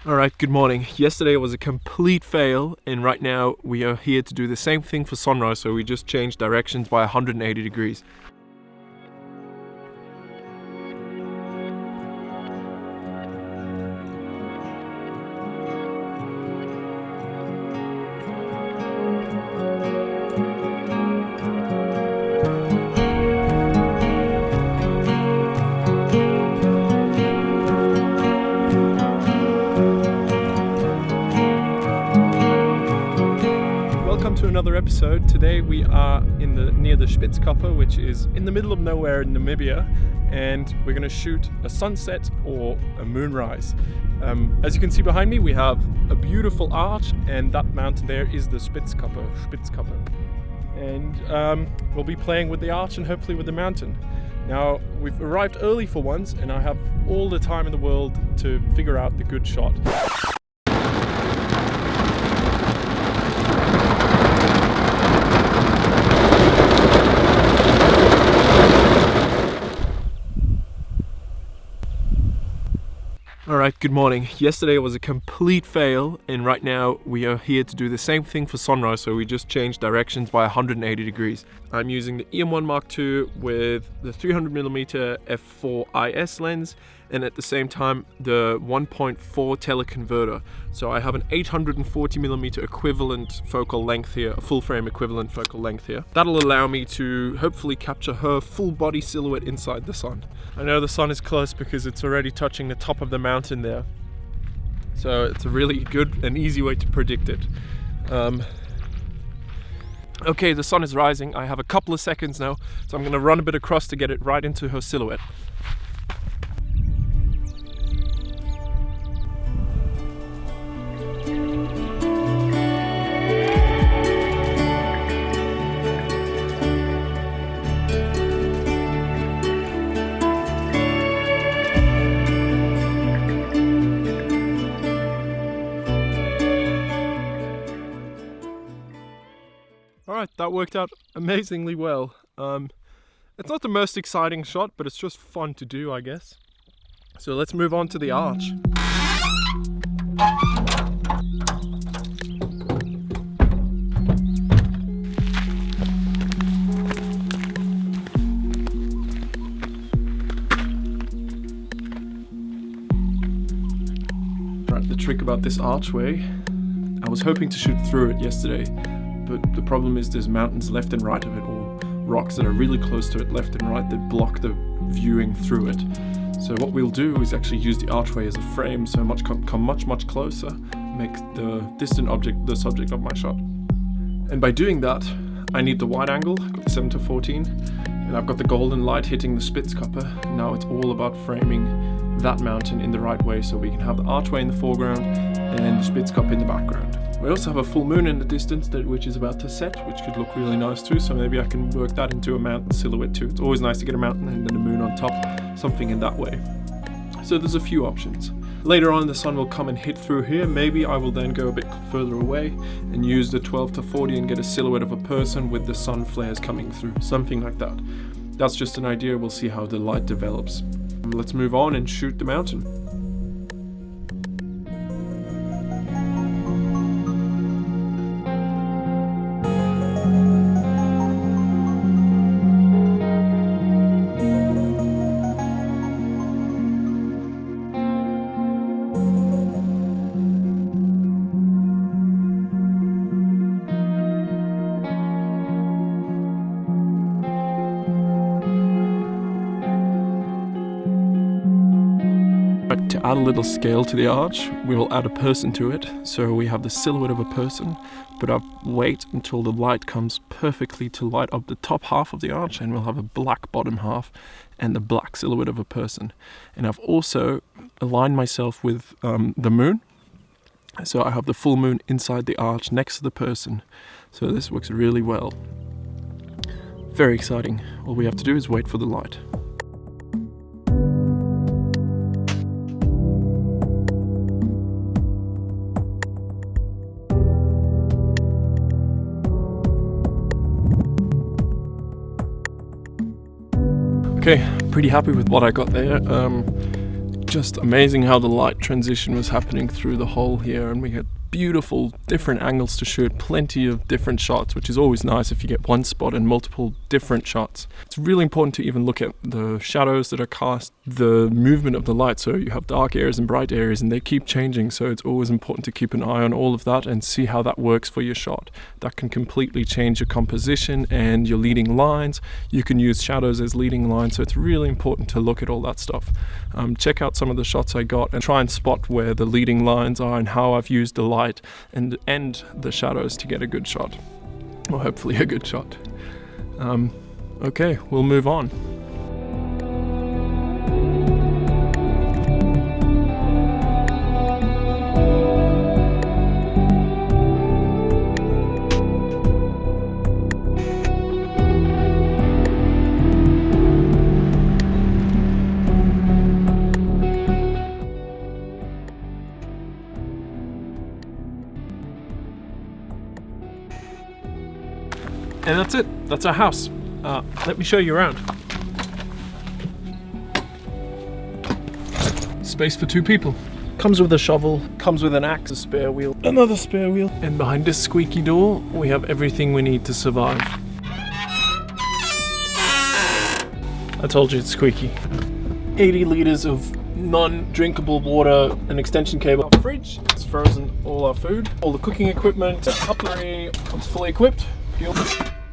Alright, good morning. Yesterday was a complete fail, and right now we are here to do the same thing for sunrise, so we just changed directions by 180 degrees. Welcome to another episode. Today we are near the Spitzkoppe, which is in the middle of nowhere in Namibia, and we're going to shoot a sunset or a moonrise. As you can see behind me, we have a beautiful arch, and that mountain there is the Spitzkoppe. And we'll be playing with the arch and hopefully with the mountain. Now, we've arrived early for once, and I have all the time in the world to figure out the good shot. Alright, good morning. Yesterday was a complete fail, and right now we are here to do the same thing for sunrise, so we just changed directions by 180 degrees. I'm using the EM1 Mark II with the 300mm f4 IS lens, and at the same time the 1.4 teleconverter. So I have an 840mm equivalent focal length here, a full frame equivalent focal length here. That'll allow me to hopefully capture her full body silhouette inside the sun. I know the sun is close because it's already touching the top of the mountain there. So it's a really good and easy way to predict it. Okay, the sun is rising. I have a couple of seconds now, so I'm gonna run a bit across to get it right into her silhouette. Alright, that worked out amazingly well. It's not the most exciting shot, but it's just fun to do, I guess. So let's move on to the arch. Right, the trick about this archway, I was hoping to shoot through it yesterday, but the problem is there's mountains left and right of it, or rocks that are really close to it left and right that block the viewing through it. So what we'll do is actually use the archway as a frame, so come much closer, make the distant object the subject of my shot. And by doing that, I need the wide angle. I've got the 7-14, and I've got the golden light hitting the Spitzkoppe. Now it's all about framing that mountain in the right way, so we can have the archway in the foreground and the Spitzkoppe in the background. We also have a full moon in the distance which is about to set, which could look really nice too, so maybe I can work that into a mountain silhouette too. It's always nice to get a mountain and then a moon on top, something in that way. So there's a few options. Later on the sun will come and hit through here. Maybe I will then go a bit further away and use the 12-40 and get a silhouette of a person with the sun flares coming through, something like that. That's just an idea, we'll see how the light develops. Let's move on and shoot the mountain. To add a little scale to the arch, we will add a person to it, so we have the silhouette of a person, but I'll wait until the light comes perfectly to light up the top half of the arch, and we'll have a black bottom half and the black silhouette of a person. And I've also aligned myself with the moon, so I have the full moon inside the arch next to the person, so this works really well. Very exciting. All we have to do is wait for the light. Okay, pretty happy with what I got there. Just amazing how the light transition was happening through the hole here, and we had beautiful different angles to shoot, plenty of different shots, which is always nice if you get one spot and multiple different shots. It's really important to even look at the shadows that are cast, the movement of the light. So you have dark areas and bright areas, and they keep changing, so it's always important to keep an eye on all of that and see how that works for your shot. That can completely change your composition and your leading lines. You can use shadows as leading lines, so it's really important to look at all that stuff. Check out some of the shots I got and try and spot where the leading lines are and how I've used the light and the shadows to get a good shot, or hopefully a good shot. Okay, we'll move on. And that's it. That's our house. Let me show you around. Space for 2 people. Comes with a shovel, comes with an axe, a spare wheel, another spare wheel. And behind this squeaky door, we have everything we need to survive. I told you it's squeaky. 80 liters of non-drinkable water, an extension cable. Our fridge, it's frozen all our food. All the cooking equipment, cutlery comes fully equipped.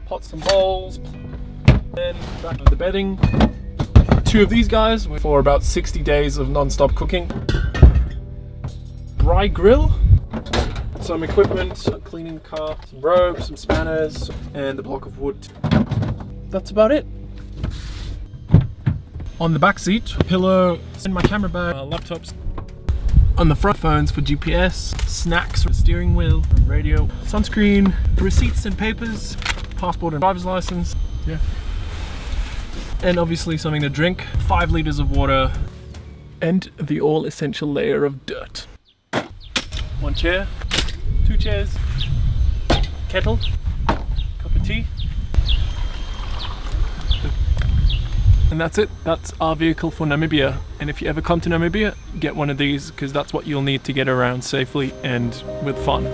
Pots and bowls, and back to the bedding. 2 of these guys for about 60 days of non-stop cooking. Dry grill, some equipment, cleaning the car, some ropes, some spanners, and a block of wood. That's about it. On the back seat, a pillow, and my camera bag, laptops. On the front, phones for GPS, snacks for the steering wheel, radio, sunscreen, receipts and papers, passport and driver's license, yeah. And obviously something to drink, 5 liters of water, and the all essential layer of dirt. 1 chair, 2 chairs, kettle, cup of tea. And that's it. That's our vehicle for Namibia. And if you ever come to Namibia, get one of these, because that's what you'll need to get around safely and with fun.